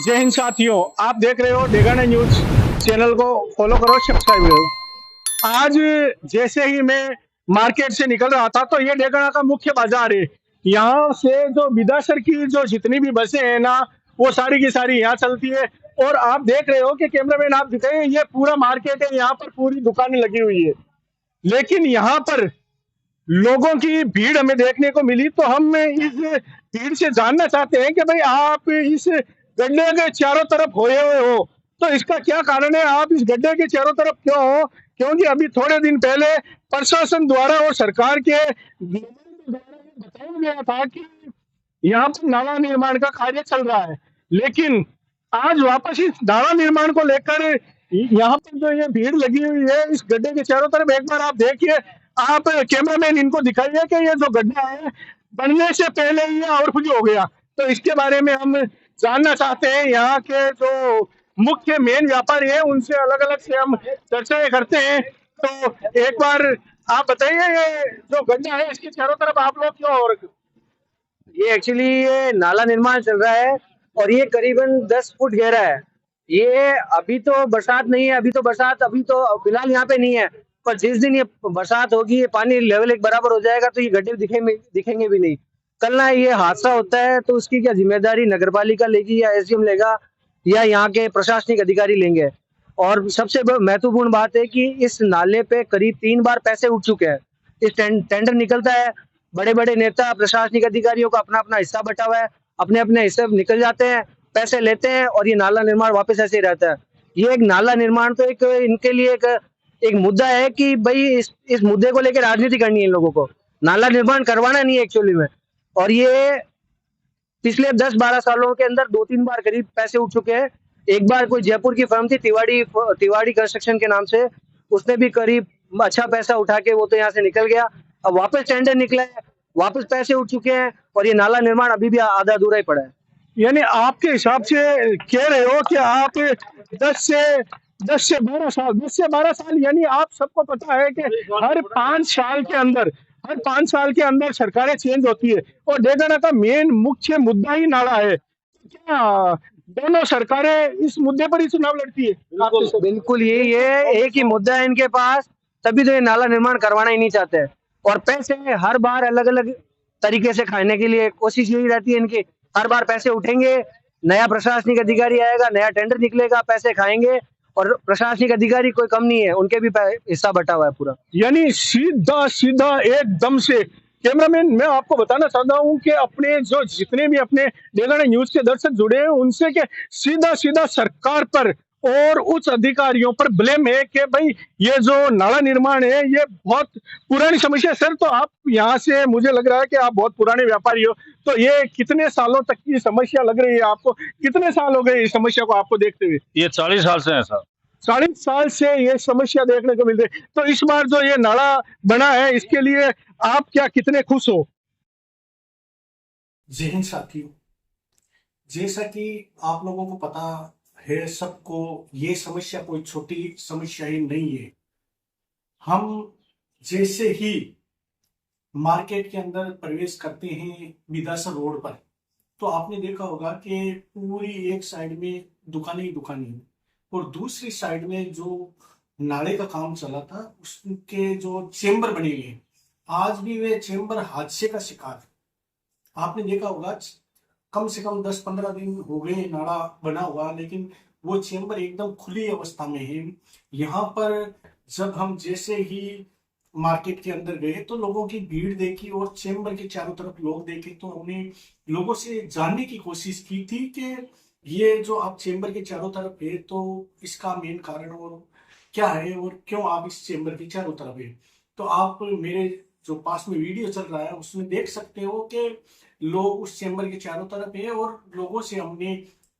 जय हिंद साथियों, आप देख रहे हो डेगाना न्यूज। चैनल को फॉलो करो, सब्सक्राइब करो। आज जैसे ही मैं मार्केट से निकल रहा था तो ये डेगाना का मुख्य बाजार है। यहाँ से जो विदासर की जो जितनी भी बसें हैं ना, वो सारी की सारी यहाँ चलती है। और आप देख रहे हो कि कैमरामैन आप दिखाए, ये पूरा मार्केट है, यहाँ पर पूरी दुकानें लगी हुई है। लेकिन यहाँ पर लोगों की भीड़ हमें देखने को मिली, तो हम इस भीड़ से जानना चाहते हैं कि भाई आप इस गड्ढे के चारों तरफ होए हुए हो, तो इसका क्या कारण है? आप इस गड्ढे के चारों तरफ क्यों हो? क्योंकि अभी थोड़े दिन पहले प्रशासन द्वारा और सरकार के द्वारा बताया गया था कि यहाँ पर नाला निर्माण का कार्य चल रहा है। लेकिन आज वापस इस नाला निर्माण को लेकर यहाँ पर जो ये भीड़ लगी हुई है इस गड्ढे के चारों तरफ, एक बार आप देखिए। आप कैमरामैन इनको दिखाइए कि ये जो गड्ढा है बनने से पहले ही ये और कुछ हो गया। तो इसके बारे में हम जानना चाहते हैं। यहाँ के जो मुख्य मेन व्यापारी है उनसे अलग अलग से हम चर्चाएं करते हैं। तो एक बार आप बताइए, ये जो गड्ढा है इसके चारों तरफ आप लोग क्यों हो रखे? ये एक्चुअली ये नाला निर्माण चल रहा है और ये करीबन 10 फुट गहरा है। ये अभी तो बरसात नहीं है, अभी तो फिलहाल यहाँ पे नहीं है। पर जिस दिन ये बरसात होगी, ये पानी लेवल एक बराबर हो जाएगा तो ये गड्ढे दिखेंगे भी नहीं। कल ना ये हादसा होता है तो उसकी क्या जिम्मेदारी नगरपालिका लेगी या एसडीएम लेगा या यहाँ के प्रशासनिक अधिकारी लेंगे। और सबसे महत्वपूर्ण बात है कि इस नाले पे करीब 3 बार पैसे उठ चुके हैं। इस टेंडर निकलता है, बड़े बड़े नेता प्रशासनिक अधिकारियों का अपना अपना हिस्सा बटा हुआ है, अपने अपने हिस्से निकल जाते हैं, पैसे लेते हैं और ये नाला निर्माण वापस ऐसे ही रहता है। ये एक नाला निर्माण तो एक इनके लिए एक मुद्दा है कि भाई इस मुद्दे को लेकर राजनीति करनी है इन लोगों को, नाला निर्माण करवाना नहीं है एक्चुअली में। और ये पिछले 10-12 सालों के अंदर 2-3 बार करीब पैसे उठ चुके हैं। एक बार कोई जयपुर की फर्म थी तिवाड़ी कंस्ट्रक्शन के नाम से, उसने भी करीब अच्छा पैसा उठा के वो तो यहाँ से निकल गया। अब वापस टेंडर निकला है, वापस पैसे उठ चुके हैं और ये नाला निर्माण अभी भी आधा अधूरा ही पड़ा है। यानी आपके हिसाब से कह रहे हो कि आप 10 से 10 से 12 साल यानी आप सबको पता है कि हर 5 साल के अंदर सरकारें चेंज होती है और डेगाना का मेन मुख्य मुद्दा ही नाला है। क्या दोनों सरकारें इस मुद्दे पर ही चुनाव लड़ती है? बिल्कुल ये एक ही मुद्दा है इनके पास, तभी तो ये नाला निर्माण करवाना ही नहीं चाहते हैं। और पैसे हर बार अलग अलग तरीके से खाने के लिए कोशिश यही रहती है इनकी। हर बार पैसे उठेंगे, नया प्रशासनिक अधिकारी आएगा, नया टेंडर निकलेगा, पैसे खाएंगे। और प्रशासनिक अधिकारी कोई कम नहीं है, उनके भी हिस्सा बटा हुआ है पूरा। यानी सीधा सीधा एकदम से। कैमरामैन, मैं आपको बताना चाहता हूँ कि अपने जो जितने भी अपने डेगाना न्यूज के दर्शक जुड़े हैं उनसे के सीधा सीधा सरकार पर और उच्च अधिकारियों पर ब्लेम है कि भाई ये जो नाला निर्माण है ये बहुत पुरानी समस्या है। सर, तो आप यहाँ से, मुझे लग रहा है कि आप बहुत पुराने व्यापारी हो, तो ये कितने सालों तक की समस्या लग रही है आपको? कितने साल हो गए इस समस्या को आपको देखते हुए? ये 40 साल से है सर। 40 साल से ये समस्या देखने को मिल रही है। तो इस बार जो ये नाला बना है इसके लिए आप क्या कितने खुश हो? जय हिंद साथियों, जैसा कि आप लोगों को पता है सबको, ये समस्या कोई छोटी समस्या ही नहीं है। हम जैसे ही मार्केट के अंदर प्रवेश करते हैं बिदासर रोड पर, तो आपने देखा होगा कि पूरी एक साइड में दुकानें ही दुकानें हैं और दूसरी साइड में जो नाले का काम चला था उसके जो चेंबर बने हुए हैं, आज भी वे चेंबर हादसे का शिकार है। आपने देखा होगा कम से कम 10-15 दिन हो गए नाला बना हुआ, लेकिन वो चेंबर एकदम खुली अवस्था में है। यहाँ पर जब हम जैसे ही मार्केट के अंदर गए तो लोगों की भीड़ देखी और चेंबर के चारों तरफ लोग देखे, तो हमने लोगों से जानने की कोशिश की थी कि ये जो आप चेंबर के चारों तरफ है तो इसका मेन कारण और क्या है और क्यों आप इस चेंबर के चारों तरफ है। तो आप मेरे जो पास में वीडियो चल रहा है उसमें देख सकते हो कि लोग उस चेंबर के चारों तरफ है और लोगों से हमने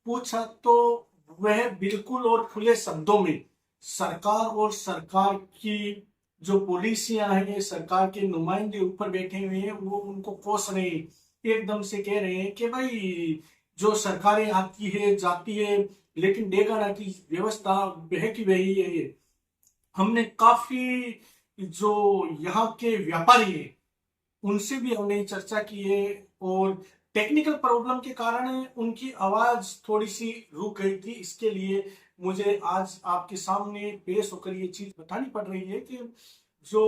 पूछा तो वह बिल्कुल और खुले शब्दों में सरकार और सरकार की जो पॉलिसियां हैं, सरकार के नुमाइंदे ऊपर बैठे हुए हैं, वो उनको कोस रहे हैं। एकदम से कह रहे हैं कि भाई जो सरकारें आती है जाती है लेकिन डेगाना की व्यवस्था वह की वही है। हमने काफी जो यहाँ के व्यापारी है उनसे भी हमने चर्चा की है और टेक्निकल प्रॉब्लम के कारण उनकी आवाज थोड़ी सी रुक गई थी। इसके लिए मुझे आज आपके सामने पेश होकर ये चीज बतानी पड़ रही है कि जो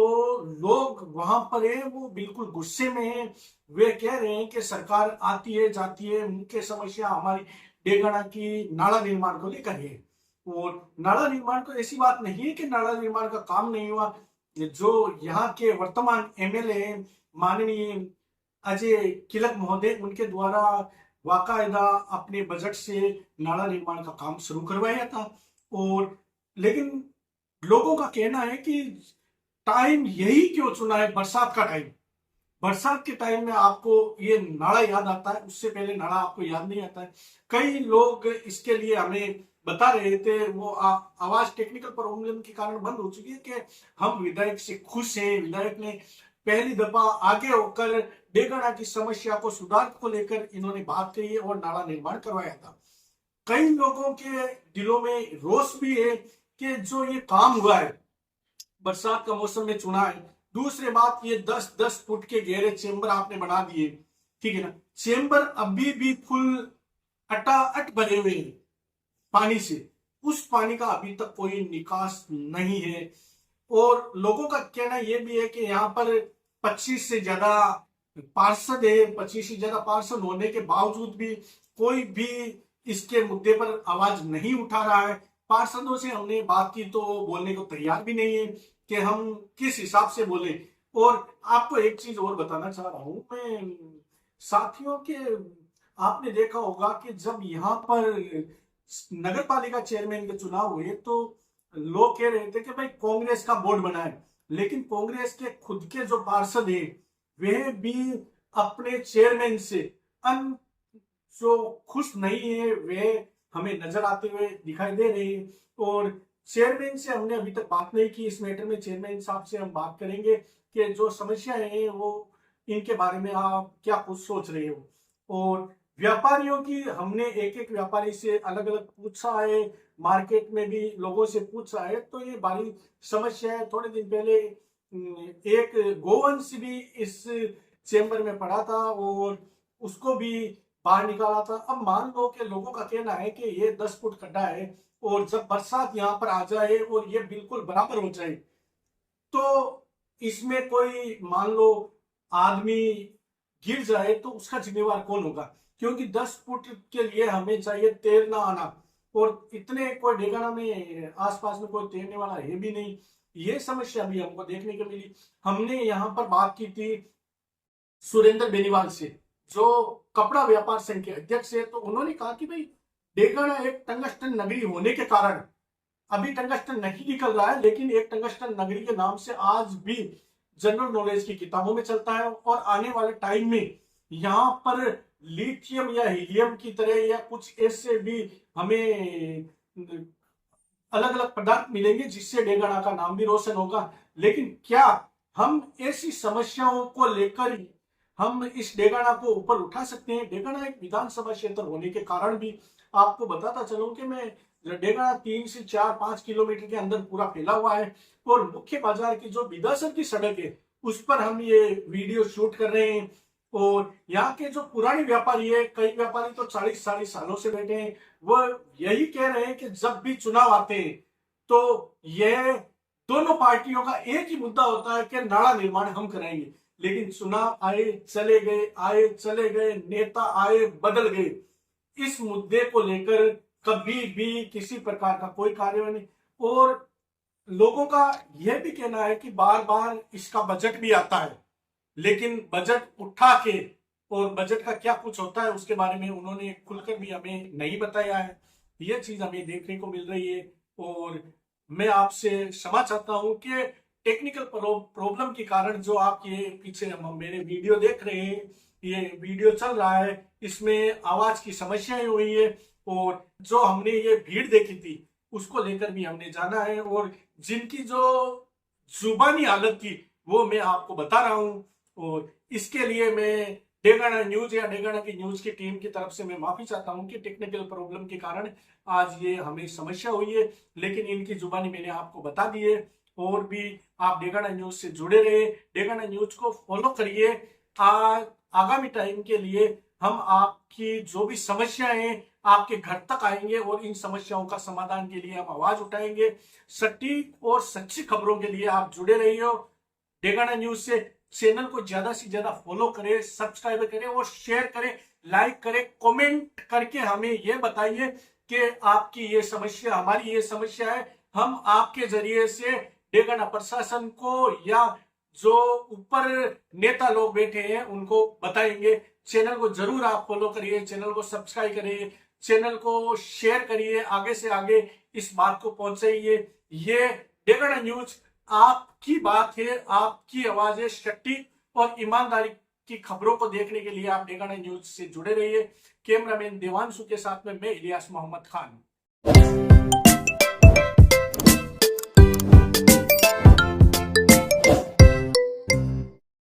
लोग वहां पर है वो बिल्कुल गुस्से में है। वे कह रहे हैं कि सरकार आती है जाती है, मुख्य समस्या हमारी डेगाना की नाला निर्माण को लेकर है। और नाला निर्माण को ऐसी बात नहीं है कि नाला निर्माण का काम नहीं हुआ। जो यहाँ के वर्तमान एमएलए माननीय अजय किलक महोदय, उनके द्वारा बाकायदा अपने बजट से नाला निर्माण का काम शुरू करवाया था। और लेकिन लोगों का कहना है कि टाइम यही क्यों चुना है, बरसात का टाइम। बरसात के टाइम में आपको ये नाला याद आता है, उससे पहले नाला आपको याद नहीं आता है। कई लोग इसके लिए हमें बता रहे थे, वो आवाज टेक्निकल प्रॉब्लम के कारण बंद हो चुकी है, कि हम विधायक से खुश हैं। विधायक ने पहली दफा आगे होकर डेगाना की समस्या को सुधार को लेकर इन्होंने बात कही है और नाला निर्माण करवाया था। कई लोगों के दिलों में रोष भी है कि जो ये काम हुआ है बरसात का मौसम में चुना है। दूसरी बात, ये 10-10 फुट के गहरे चेंबर आपने बना दिए, ठीक है ना। चेंबर अभी भी फुल अटाअट भरे हुए हैं पानी से, उस पानी का अभी तक कोई निकास नहीं है। और लोगों का कहना यह भी है कि यहाँ पर 25 से ज्यादा पार्षद है। 25 से ज्यादा पार्षद होने के बावजूद भी कोई भी इसके मुद्दे पर आवाज नहीं उठा रहा है। पार्षदों से हमने बात की तो बोलने को तैयार भी नहीं है कि हम किस हिसाब से बोले। और आपको एक चीज और बताना चाह रहा हूं मैं साथियों के, आपने देखा होगा कि जब यहाँ पर नगर पालिका चेयरमैन के चुनाव हुए तो लोग कह रहे थे कि भाई कांग्रेस का बोर्ड बना है, लेकिन कांग्रेस के खुद के जो पार्षद है वे भी अपने चेयरमैन से जो खुश नहीं है, वे हमें नजर आते हुए दिखाई दे रहे हैं। और चेयरमैन से हमने अभी तक बात नहीं की इस मैटर में। चेयरमैन साहब से हम बात करेंगे कि जो समस्या है वो इनके बारे में आप क्या कुछ सोच रहे हो। और व्यापारियों की हमने एक एक व्यापारी से अलग अलग पूछा है, मार्केट में भी लोगों से पूछा है, तो ये बड़ी समस्या है। थोड़े दिन पहले एक गोवंश भी इस चेंबर में पड़ा था और उसको भी बाहर निकाला था। अब मान लो कि लोगों का कहना है कि ये 10 फुट खड्डा है और जब बरसात यहाँ पर आ जाए और ये बिल्कुल बराबर हो जाए तो इसमें कोई मान लो आदमी गिर जाए तो उसका जिम्मेवार कौन होगा, क्योंकि 10 फुट के लिए हमें चाहिए तैरना आना, और इतने कोई डेगाना में आसपास में कोई तैरने वाला है भी नहीं। ये समस्या भी हमको देखने को मिली। हमने यहाँ पर बात की थी सुरेंद्र बेनीवाल से, जो कपड़ा व्यापार संघ के अध्यक्ष है, तो उन्होंने कहा कि भाई डेगाना एक टंगस्टन नगरी होने के कारण अभी टंगस्टन नहीं निकल रहा है, लेकिन एक टंगस्टन नगरी के नाम से आज भी जनरल नॉलेज की किताबों में चलता है। और आने वाले टाइम में यहाँ पर लिथियम या हीलियम की तरह या कुछ ऐसे भी हमें अलग अलग पदार्थ मिलेंगे जिससे डेगाना का नाम भी रोशन होगा। लेकिन क्या हम ऐसी समस्याओं को लेकर हम इस डेगाना को ऊपर उठा सकते हैं? डेगाना एक विधानसभा क्षेत्र होने के कारण भी आपको बताता चलूं कि मैं डेगाना 3 से 4-5 किलोमीटर के अंदर पूरा फैला हुआ है और मुख्य बाजार की जो विदासर की सड़क है उस पर हम ये वीडियो शूट कर रहे हैं। और यहाँ के जो पुराने व्यापारी है, कई व्यापारी तो 40-40 सालों से बैठे हैं, वो यही कह रहे हैं कि जब भी चुनाव आते हैं तो यह दोनों पार्टियों का एक ही मुद्दा होता है कि नाला निर्माण हम कराएंगे। लेकिन चुनाव आए चले गए, नेता आए बदल गए, इस मुद्दे को लेकर कभी भी किसी प्रकार का कोई कार्य नहीं। और लोगों का यह भी कहना है कि बार बार इसका बजट भी आता है, लेकिन बजट उठा के और बजट का क्या कुछ होता है उसके बारे में उन्होंने खुलकर भी हमें नहीं बताया है। यह चीज हमें देखने को मिल रही है। और मैं आपसे क्षमा चाहता हूं कि टेक्निकल प्रॉब्लम के कारण जो आप ये पीछे मेरे वीडियो देख रहे हैं, ये वीडियो चल रहा है, इसमें आवाज की समस्याएं हुई है। और जो हमने ये भीड़ देखी थी उसको लेकर भी हमने जाना है, और जिनकी जो जुबानी हालत थी वो मैं आपको बता रहा हूं। और इसके लिए मैं डेगाना न्यूज या डेगाना की न्यूज की टीम की तरफ से मैं माफी चाहता हूं कि टेक्निकल प्रॉब्लम के कारण आज ये हमें समस्या हुई है, लेकिन इनकी जुबानी मैंने आपको बता दी है। और भी आप डेगाना न्यूज से जुड़े रहे, डेगाना न्यूज को फॉलो करिए। आगामी टाइम के लिए हम आपकी जो भी समस्याएं हैं आपके घर तक आएंगे और इन समस्याओं का समाधान के लिए हम आवाज उठाएंगे। सटीक और सच्ची खबरों के लिए आप जुड़े रहिए डेगाना न्यूज से। चैनल को ज्यादा से ज्यादा फॉलो करें, सब्सक्राइब करें और शेयर करें, लाइक करें, कमेंट करके हमें यह बताइए कि आपकी ये समस्या, हमारी ये समस्या है। हम आपके जरिए से डेगाना प्रशासन को या जो ऊपर नेता लोग बैठे हैं उनको बताएंगे। चैनल को जरूर आप फॉलो करिए, चैनल को सब्सक्राइब करिए, चैनल को शेयर करिए, आगे से आगे इस बात को पहुंचाइए। ये डेगाना न्यूज आपकी बात है, आपकी आवाज है। सटीक और ईमानदारी की खबरों को देखने के लिए आप डेगाना न्यूज से जुड़े रहिए। कैमरामैन देवांशु के साथ में मैं इलियास मोहम्मद खान।